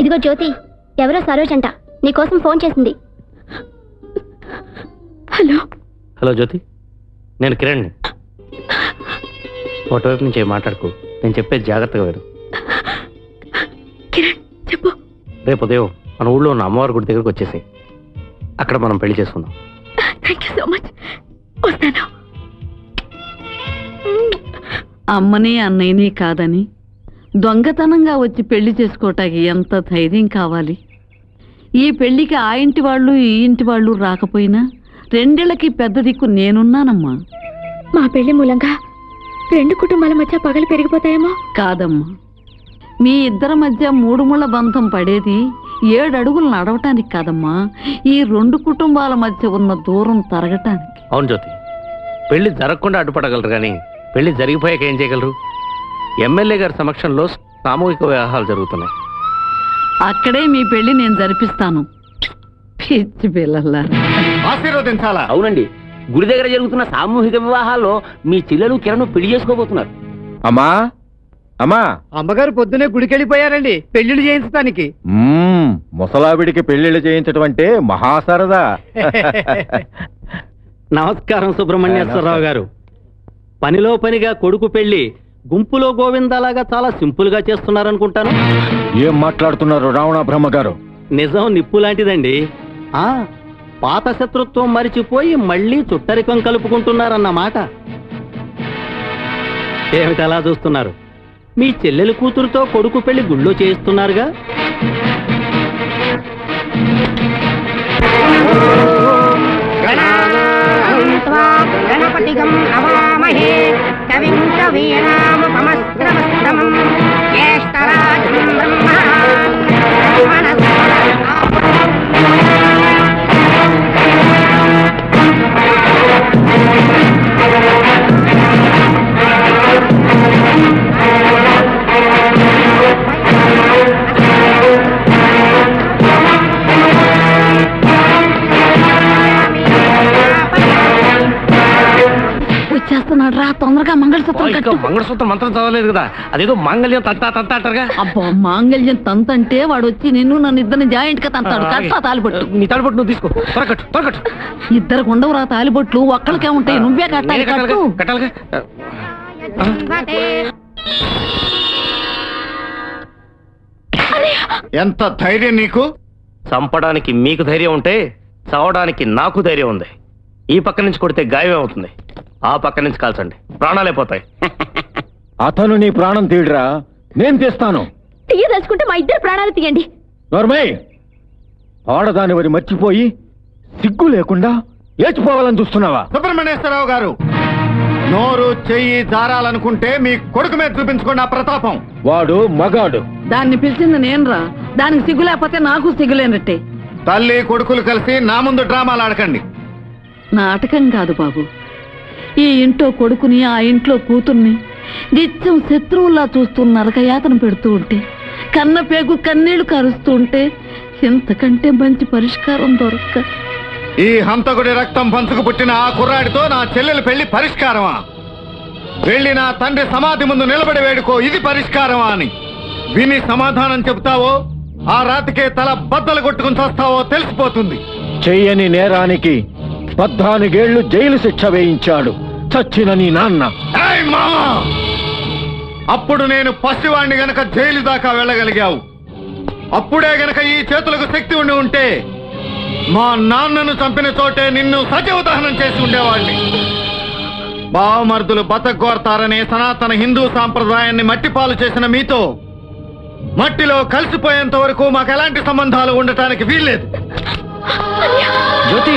ఇదిగో జ్యోతి, ఎవరో సరోజ్ అంట నీకోసం ఫోన్ చేసింది. హలో హలో జ్యోతి, నేను కిరణ్ని. ఒకవైపు నుంచి మాట్లాడుకో, నేను చెప్పేది జాగ్రత్తగా వేరు. కిరణ్ చెప్పు. రేపు ఉదయం మన ఊళ్ళో ఉన్న అమ్మవారి గుడి దగ్గరకు వచ్చేసి అక్కడ మనం పెళ్లి చేసుకుందాం. Thank you so much. వస్తాను. అమ్మని అన్నయ్యని కాదని దొంగతనంగా వచ్చి పెళ్లి చేసుకోవటానికి ఎంత ధైర్యం కావాలి. ఈ పెళ్లికి ఆ ఇంటి వాళ్ళు ఈ ఇంటి వాళ్ళు రాకపోయినా రెండేళ్లకి పెద్ద దిక్కు నేనున్నానమ్మా. మా పెళ్లి మూలంగా రెండు కుటుంబాల మధ్య పగలు పెరిగిపోతాయేమో. కాదమ్మా, మీ ఇద్దరి మధ్య మూడు ముళ్ళ బంధం పడేది 7 అడుగులు నడవటానికి కాదమ్మా, ఈ రెండు కుటుంబాల మధ్య ఉన్న దూరం తరగటానికి. అవును జ్యోతి, పెళ్లి జరగకుండా అడ్డుపడగలరు కానీ పెళ్లి జరిగిపోయాక ఏం చేయగలరు? ఎమ్మెల్యే గారి సమక్షంలో సామూహిక వివాహాలు జరుగుతున్నాయి. అక్కడే మీ పెళ్లి నేను జరిపిస్తాను. పిచ్చి పిల్లల్లా ఆశీర్వదించాలా? అవునండి, గుడి దగ్గర జరుగుతున్న సామూహిక వివాహాల్లో మీ చెల్లెలు కిరణ్ పెళ్లి చేసుకోబోతున్నారు. అమ్మా అమ్మా, అమ్మగారు పొద్దునే గుడికెళ్ళిపోయారండి పెళ్లిళ్ళు చేయించడానికి. ముసలావిడికి పెళ్లిళ్ళు చేయించడం అంటే మహాసరదా. నమస్కారం సుబ్రహ్మణ్యేశ్వరరావు గారు. పనిలో పనిగా కొడుకు పెళ్లి గుంపులో గోవిందాలాగా చాలా సింపుల్ గా చేస్తున్నారనుకుంటాను. ఏం మాట్లాడుతున్నారు రావణ బ్రహ్మ గారు? నిజం నిప్పు లాంటిదండి. పాత శత్రుత్వం మరిచిపోయి మళ్ళీ చుట్టరికం కలుపుకుంటున్నారన్నమాట. ఏమిటి అలా చూస్తున్నారు? మీ చెల్లెలి కూతురుతో కొడుకు పెళ్లి గుళ్ళో చేయిస్తున్నారుగా. గణపతిగం నమామహే కవిం కవీనాముపమస్త్రవస్త్రమం జ్యేష్ఠరాజం వచ్చేస్తున్నాడు రా, తొందరగా మంగళసూత్రం కట్టు. మంగళసూత్రం మంత్రం చదవలేదు కదా, అదేదో మాంగళ్యం తంతా తంతా అంటారుగా. అబ్బా, మాంగళ్యం తంతంటే వాడు వచ్చి నిన్ను ఇద్దరిని జాయింట్ గా తంతాడు. కట్టా తాలిబొట్టు. నీ తాలిబొట్టు నువ్వు తీసుకో, త్వరకట్టు త్వరకట్టు. ఇద్దరికి ఉండవు రా తాలిబొట్లు, ఒక్కడికే ఉంటాయి. నువ్వే కట్టాలి. కట్టు. కట్టాలిగా. ఎంత ధైర్యం నీకు? చంపడానికి మీకు ధైర్యం ఉంటే చావడానికి నాకు ధైర్యం ఉంది. ఈ పక్క నుంచి కొడితే గాయమే అవుతుంది, ఆ పక్క నుంచి కాల్చండి, ప్రాణాలే పోతాయి. అతను నీ ప్రాణం తీయడురా, నేను తీస్తాను. తీయదలుచుకుంటే మా ఇద్దరు ప్రాణాలు తీయండి. నోర్మై, ఆడదాని వరి మర్చిపోయి సిగ్గు లేకుండా ఏచిపోవాలని చూస్తున్నావా? సుబ్రహ్మణ్యేశ్వరరావు గారు, నోరు చెయ్యి జారాలనుకుంటే మీ కొడుకు మీద చూపించుకోండి ఆ ప్రతాపం. వాడు మగాడు. దాన్ని పిలిచింది నేను రా, దానికి సిగ్గు లేకపోతే నాకు సిగ్గులేనట్టే. తల్లి కొడుకులు కలిసి నా ముందు డ్రామాలు ఆడకండి. నాటకం కాదు బాబు, ఈ ఇంట్లో కొడుకుని ఆ ఇంట్లో కూతుర్ని నిత్యం శత్రువుల్లా చూస్తూ నరకయాతన పెడుతూ ఉంటే, కన్న పేగు కన్నీళ్లు కరుస్తూ ఉంటే ఇంతకంటే మంచి పరిష్కారం దొరక్క. ఈ హంతకుడి రక్తం పంచుకు పుట్టిన ఆ కుర్రాడితో నా చెల్లెలు పెళ్లి పరిష్కారమా? వెళ్ళి నా తండ్రి సమాధి ముందు నిలబడి వేడుకో, ఇది పరిష్కారమా అని. విని సమాధానం చెబుతావో ఆ రాతికే తల బద్దలు కొట్టుకుని చస్తావో తెలిసిపోతుంది. చెయ్యని నేరానికి 14 ఏళ్లు జైలు శిక్ష వేయించాడు చచ్చిన నీ నాన్న. అప్పుడు నేను పసివాణ్ణి గనక జైలు దాకా వెళ్ళగలిగావు. అప్పుడే గనక ఈ చేతులకు శక్తి ఉండి ఉంటే మా నాన్నను చంపిన చోటే నిన్ను సజీవ దహనం చేసి ఉండేవాడిని. బావమర్దులు బతగోరతారనే సనాతన హిందూ సాంప్రదాయాన్ని మట్టిపాలు చేసిన మీతో మట్టిలో కలిసిపోయేంత వరకు మాకు ఎలాంటి సంబంధాలు ఉండటానికి వీల్లేదు. జ్యోతి